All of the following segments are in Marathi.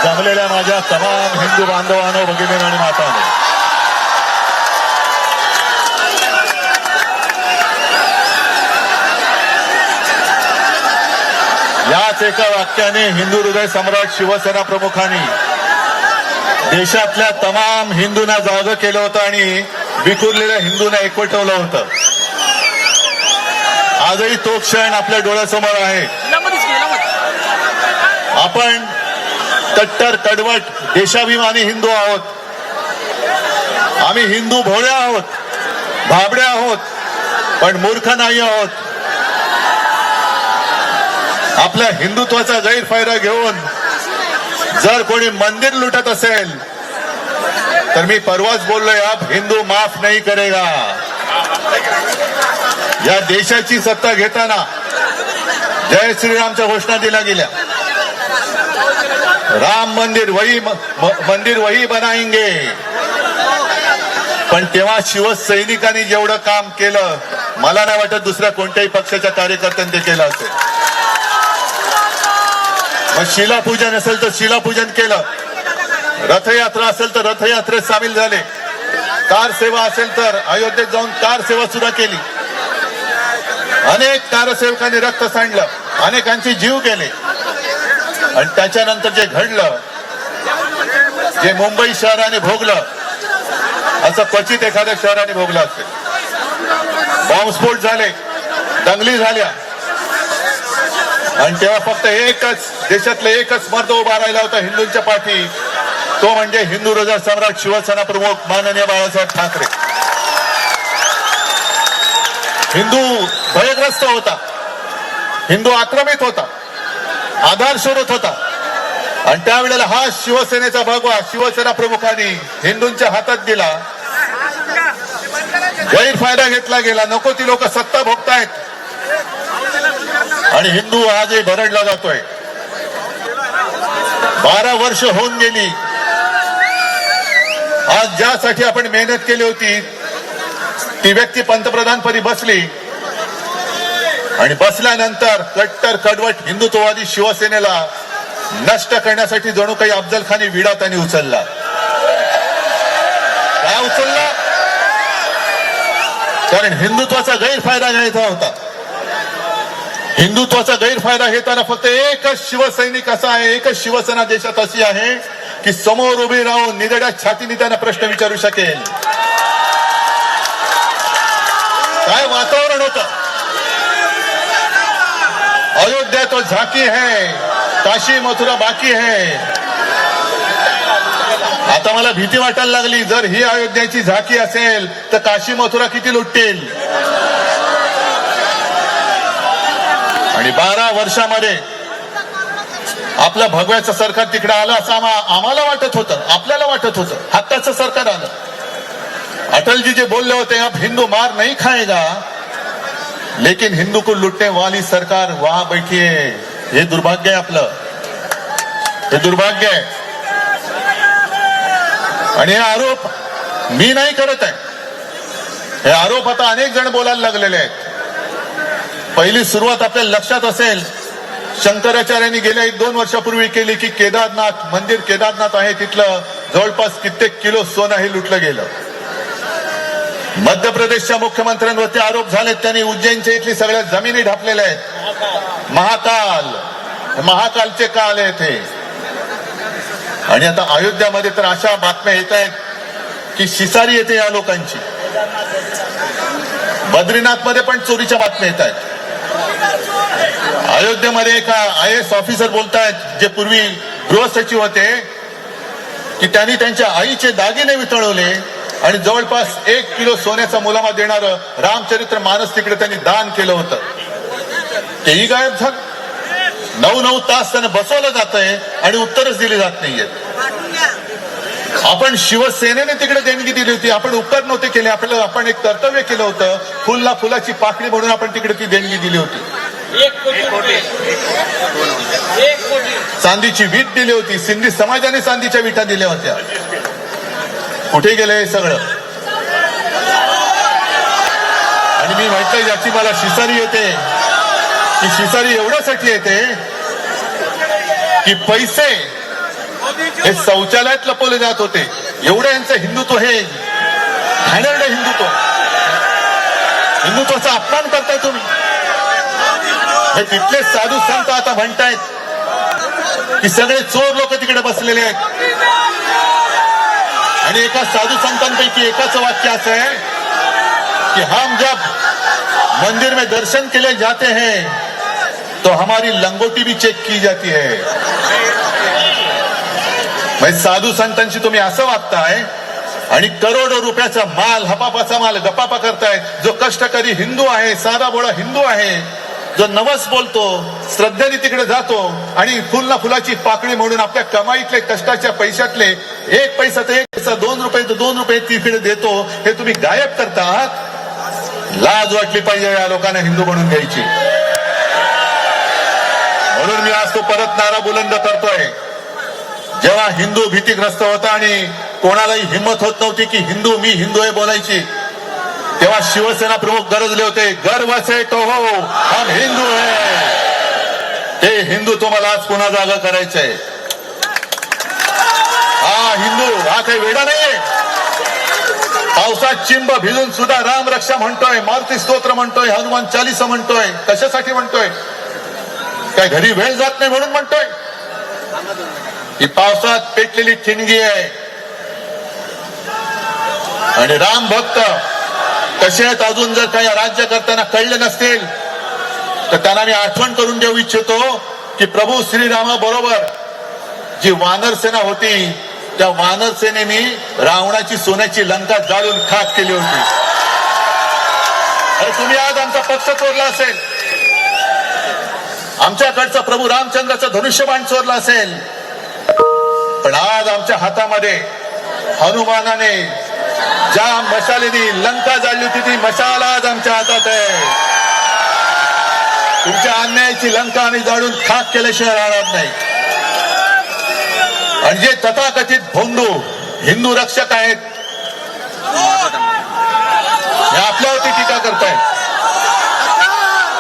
जमलेल्या माझ्या तमाम हिंदू बांधवांनो, भगिनी आणि मातांनो, याच एका वाक्याने हिंदू हृदय सम्राट शिवसेना प्रमुखांनी देशातल्या तमाम हिंदूंना जागं केलं होतं आणि विखुरलेल्या हिंदूंना एकवटवलं होतं. आजही तो क्षण आपल्या डोळ्यासमोर आहे. आपण कट्टर कडवट देशाभिमानी हिंदू आहोत. आम्ही हिंदू भोळे आहोत, भाबडे आहोत, पण मूर्ख नाही आहोत. आपल्या हिंदुत्वाचा गैरफायदा घेऊन जर कोणी मंदिर लुटत असेल तर मी परवाच बोललोय, अब हिंदू माफ नहीं करेगा. या देशाची सत्ता घेताना जय श्रीरामच्या घोषणा दिल्या गेल्या. राम मंदिर वही बनाएंगे. पण तेव्हा शिवसैनिकांनी जेवढं काम केलं मला नाही वाटत दुसऱ्या कोणत्याही पक्षाच्या कार्यकर्त्यांनी ते केलं असेल. मग शिलापूजन असेल तर शिलापूजन केलं, रथयात्रा असेल तर रथयात्रेत सामील झाले, कार सेवा असेल तर अयोध्येत जाऊन कार सेवा सुद्धा केली. अनेक कारसेवकांनी रक्त सांडलं, अनेकांचे जीव गेले. आणि त्याच्यानंतर जे घडलं, जे मुंबई शहराने भोगलं, असं क्वचित एखाद्या शहराने भोगलं असेल. बॉम्बस्फोट झाले, दंगली झाल्या, आणि तेव्हा फक्त एकच देशातले एकच मर्द उभा राहिला होता हिंदूंच्या पाठी, तो म्हणजे हिंदू हृदय सम्राट शिवसेना प्रमुख माननीय बाळासाहेब ठाकरे. हिंदू भयग्रस्त होता, हिंदू आक्रमित होता, आधार शोधत होता. आणि त्यावेळेला हा शिवसेनेचा भगवा शिवसेना प्रमुखांनी हिंदूंच्या हातात दिला. गैरफायदा घेतला गेला. नको ती लोक सत्ता भोगतायत आणि हिंदू आजही भरडला जातोय. 12 वर्ष होऊन गेली. आज ज्यासाठी आपण मेहनत केली होती ती व्यक्ती पंतप्रधानपदी बसली आणि बसल्यानंतर कट्टर कडवट हिंदुत्ववादी शिवसेनेला नष्ट करण्यासाठी जणू काही अफजल खानी विडा त्यांनी उचलला. काय उचलला? कारण हिंदुत्वाचा गैरफायदा घ्यायचा होता. हिंदुत्वाचा गैरफायदा घेताना फक्त एकच शिवसैनिक असा आहे, एकच शिवसेना देशात अशी आहे की समोर उभी राहून निधड्या छातीने त्यांना प्रश्न विचारू शकेल. काय वातावरण होतं. अयोध्या तो झाकी है, काशी मथुरा बाकी है. आता मला भीती वाटायला लागली, जर ही अयोध्याची झाकी असेल तर काशी मथुरा किती लुटतील. आणि 12 वर्षामध्ये आपलं भगव्याचं सरकार तिकडे आलं असं आम्हाला वाटत होतं, आपल्याला वाटत होतं. हक्काचं सरकार आलं. अटलजी जे बोलले होते, अब हिंदू मार नहीं खाएगा लेकिन हिंदू को लुटने वाली सरकार वहां बैठी है. हे दुर्भाग्य आहे आपलं, हे दुर्भाग्य आहे. आणि हे आरोप मी नाही करत आहे. हे आरोप आता अनेक जण बोलायला लागलेले आहेत. पहिली सुरुवात आपल्याला लक्षात असेल, शंकराचार्यांनी गेल्या 1-2 वर्षापूर्वी केली की केदारनाथ मंदिर, केदारनाथ आहे तिथलं जवळपास कित्येक किलो सोनं हे लुटलं गेलं. मध्य प्रदेशच्या मुख्यमंत्र्यांवरती आरोप झालेत, त्यांनी उज्जैनच्या इथली सगळ्या जमिनी ढापलेल्या आहेत. महाकालचे काल आहेत हे. आणि आता अयोध्यामध्ये तर अशा बातम्या येत आहेत की शिसारी येते या लोकांची. बद्रीनाथ मध्ये पण चोरीच्या बातम्या येत आहेत. अयोध्येमध्ये एका IAS ऑफिसर बोलतायत, जे पूर्वी गृहसचिव होते, की त्यांनी त्यांच्या आईचे दागिने वितळवले आणि जवळपास 1 किलो सोन्याचा मुलामा देणारं रामचरित्र मानस तिकडे त्यांनी दान केलं होतं. तेही गायब झालं. 9 तास त्यांना बसवलं जात आहे आणि उत्तरच दिली जात नाहीये. आपण शिवसेनेने तिकडे देणगी दिली होती, आपण उपकार नव्हते केले. आपल्याला आपण एक कर्तव्य केलं होतं, फुलला फुलाची पाकळी म्हणून आपण तिकडे ती देणगी दिली होती. 1 कोटी. चांदीची वीट दिली होती. सिंधी समाजाने चांदीच्या विटा दिल्या होत्या. कुठे गेले हे सगळं? आणि मी म्हटलं याची मला शिसारी येते. ही शिसारी एवढ्यासाठी येते की पैसे हे शौचालयात लपवले जात होते. एवढं यांचं हिंदुत्व हे घाणेरडं हिंदुत्वाचा अपमान करताय तुम्ही. हे तिथले साधू संत आता म्हणतायत की सगळे चोर लोक तिकडे बसलेले आहेत. आणि एका साधू संतांपैकी एकाचं वाक्य असं आहे कि हम जब मंदिर में दर्शन के लिए जाते हैं तो हमारी लंगोटी भी चेक की जाती है. म्हणजे साधू संतांशी तुम्ही असं वागताय आणि करोडो रुपयाचा माल, हपापाचा माल गपापा करताय. जो कष्टकरी हिंदू आहे, साधा बोळा हिंदू आहे, जो नवस बोलतो, श्रद्धेने तिकडे जातो आणि फुल ना फुलाची पाकळी म्हणून आपल्या कमाईतले कष्टाच्या पैशातले एक पैसा तर एक पैसा, 2 रुपये तर 2 रुपये तिकडे देतो. हे तुम्ही गायब करता आहात. लाज वाटली पाहिजे या लोकांना हिंदू म्हणून घ्यायची. म्हणून मी आज तो परत नारा बुलंद करतोय. जेव्हा हिंदू भीतीग्रस्त होता आणि कोणालाही हिंमत होत नव्हती की मी हिंदू आहे बोलायची, तेव्हा शिवसेना प्रमुख गरजले होते, गर्व से तो हो हम हिंदू है. ते हिंदू तुम्हाला आज पुन्हा जागा करायचंय. हा हिंदू हा काही वेडा नाहीये. पावसात चिंब भिजून सुद्धा राम रक्षा म्हणतोय, मारुती स्तोत्र म्हणतोय, हनुमान चालीसा म्हणतोय. कशासाठी म्हणतोय? काय घरी वेळ जात नाही म्हणून म्हणतोय? ही पावसात पेटलेली ठिणगी आहे. आणि राम भक्त कसे आहेत अजून जर काही राज्य करताना कळले नसतील तर त्यांना मी आठवण करून देऊ इच्छितो की प्रभू श्रीरामाबरोबर जी वानर सेना होती, त्या वानर सेनेने रावणाची सोन्याची लंका जाळून खाक केली होती. अरे तुम्ही आज आमचा पक्ष चोरला असेल, आमच्याकडचा प्रभू रामचंद्राचा धनुष्यबाण चोरला असेल, पण आज आमच्या हातामध्ये हनुमानाने ज्या मशालीने लंका जाळली होती ती मशाल आज आमच्या हातात आहे. तुमच्या अन्यायाची लंका आम्ही जाळून खाक केल्याशिवाय राहणार नाही. आणि जे तथाकथित भोंदू हिंदू रक्षक आहेत हे आपल्यावरती टीका करतायत.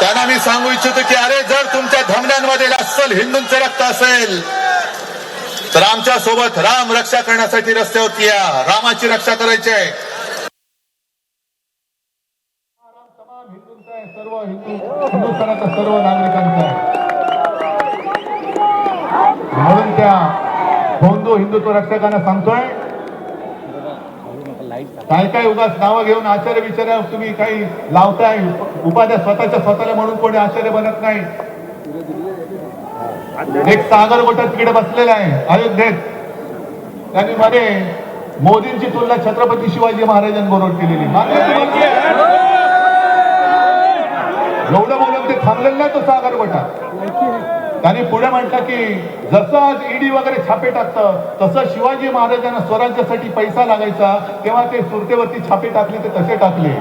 त्यांना मी सांगू इच्छितो की अरे जर तुमच्या धमन्यांमध्ये अस्सल हिंदूंचं रक्त असेल तर आमच्या सोबत राम रक्षा करण्यासाठी रस्त्यावरती या. रामाची रक्षा करायची आहे. तमाम हिंदूंचा आहे, सर्व हिंदुस्थानाच्या सर्व नागरिकांचा आहे. म्हणून त्या भोंदू हिंदुत्व रक्षकांना सांगतोय, काय उगाच नावं घेऊन आचार्य विचारा तुम्ही काही लावताय. उपाध्या स्वतःला म्हणून कोणी आचार्य बनत नाही. एक सागर गोटा तिकडे बसलेला आहे अयोध्येत. त्यांनी मध्ये मोदींची तुलना छत्रपती शिवाजी महाराजांबरोबर केलेली. एवढं बोलून ते थांबलेलं नाही तो सागर गोटा. त्यांनी पुढे म्हटलं की जसं आज ईडी वगैरे छापे टाकतं तसं शिवाजी महाराजांना स्वराज्यासाठी पैसा लागायचा तेव्हा ते सुरतेवरती छापे टाकले ते तसे टाकले.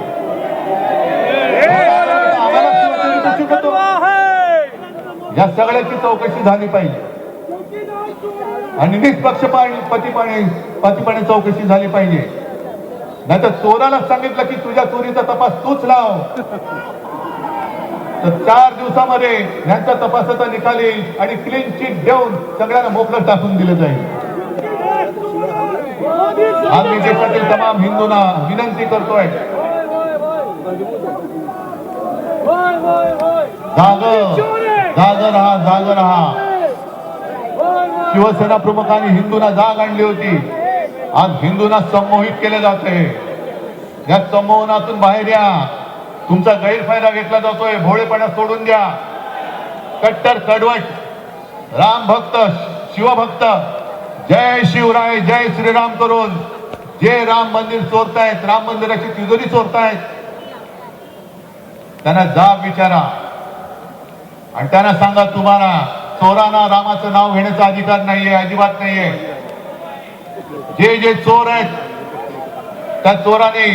या सगळ्याची चौकशी झाली पाहिजे आणि निष्पक्षपातीपणे चौकशी झाली पाहिजे. नाहीतर चोराला सांगितलं की तुझ्या चोरीचा तपास तूच लाव तर 4 दिवसामध्ये यांचा तपासाचा निकाल येईल आणि क्लीन चिट देऊन सगळ्यांना मोकळं टाकून दिलं जाईल. आज मी देशातील तमाम हिंदूंना विनंती करतोय, जाग रहा. शिवसेना प्रमुखांनी हिंदूंना जाग आणली होती. आज हिंदूंना संमोहित केले जाते. या संमोहनातून बाहेर या. तुमचा गैरफायदा घेतला जातोय. भोळेपणा सोडून द्या. कट्टर कडवट राम भक्त शिवभक्त जय शिवराय जय श्रीराम करून जे राम मंदिर चोरतायत, राम मंदिराची तिजोरी चोरतायत, त्यांना जाब विचारा आणि त्यांना सांगा तुम्हाला चोरांना रामाचं नाव घेण्याचा अधिकार नाहीये, अजिबात नाहीये. जे चोर आहेत त्या चोराने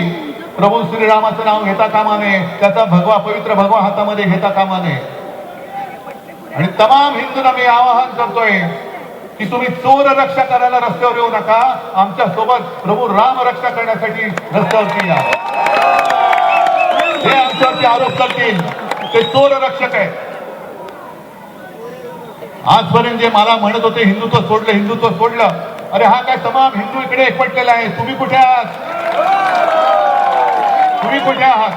प्रभू श्रीरामाचं नाव घेता कामा नये, त्याचा पवित्र भगवा हातामध्ये घेता कामा नये. आणि तमाम हिंदूंना मी आवाहन करतोय की तुम्ही चोर रक्षा करायला रस्त्यावर येऊ नका. आमच्या सोबत प्रभू राम रक्षा करण्यासाठी रस्त्यावरती या. जे आमच्यावरती आरोप करतील ते चोर रक्षक आहेत. आजपर्यंत जे मला म्हणत होते हिंदुत्व सोडलं अरे हा काय तमाम हिंदू इकडे एकवटलेला आहे, तुम्ही कुठे आहात? तुम्ही कुठे आहात?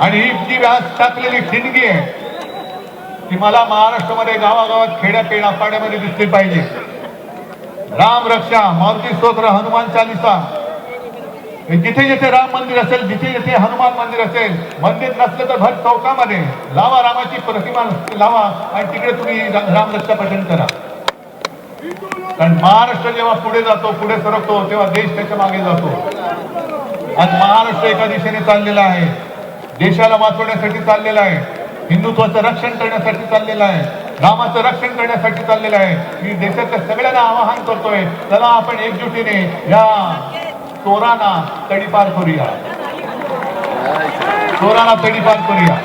आणि ही जी व्यास टाकलेली ठिणगी आहे ती मला महाराष्ट्रामध्ये गावागावात खेड्या पाड्यामध्ये दिसली पाहिजे. राम रक्षा, मारुती स्तोत्र, हनुमान चालिसा, जिथे जिथे राम मंदिर असेल, जिथे जिथे हनुमान मंदिर असेल, मंदिर नसलं तर भर चौकामध्ये लावा रामाची प्रतिमा लावा आणि तिकडे तुम्ही राम रक्षा पठण करा. कारण महाराष्ट्र जेव्हा पुढे जातो, पुढे सरकतो, तेव्हा देश त्याच्या मागे जातो. आज महाराष्ट्र एका दिशेने चाललेला आहे, देशाला वाचवण्यासाठी चाललेला आहे, हिंदुत्वाचं रक्षण करण्यासाठी चाललेला आहे, रामाचं रक्षण करण्यासाठी चाललेलं आहे. मी देशातल्या सगळ्यांना आवाहन करतोय, चला आपण एकजुटीने या चोरांना तडीपार करूया, चोरांना तडीपार करूया.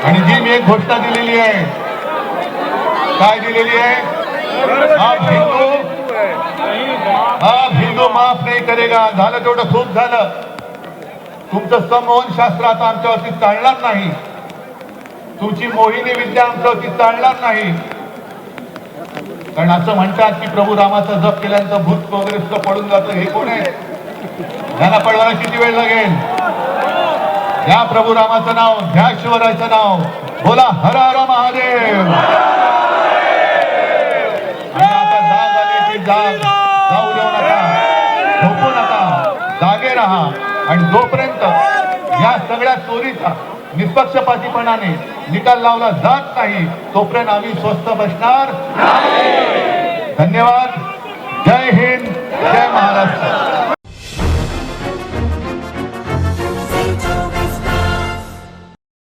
आणि जी मी एक घोषणा दिलेली आहे, काय दिलेली आहे? आप हिंदू माफ नाही करेगा. झालं तेवढं खूप झालं. तुमचं संमोहन शास्त्र आता आमच्यावरती चालणार नाही, तुमची मोहिनी विद्या आमच्यावरती चालणार नाही. कारण असं म्हणतात की प्रभू रामाचा जप केल्यानंतर भूत वगैरे सुद्धा पडून जातं. हे कोण आहे? त्यांना पडवायला किती वेळ लागेल? घ्या प्रभू रामाचं नाव, घ्या शिवरायाचं नाव, बोला हर हर महादेव. आता जाग आली ती जाग जाऊ देऊ नका, झोपू नका, जागे राहा. आणि जोपर्यंत या सगळ्या चोरीचा निष्पक्षपातीपणाने निकाल लावला जात नाही तोपर्यंत आम्ही स्वस्थ बसणार. धन्यवाद. जय हिंद, जय महाराष्ट्र.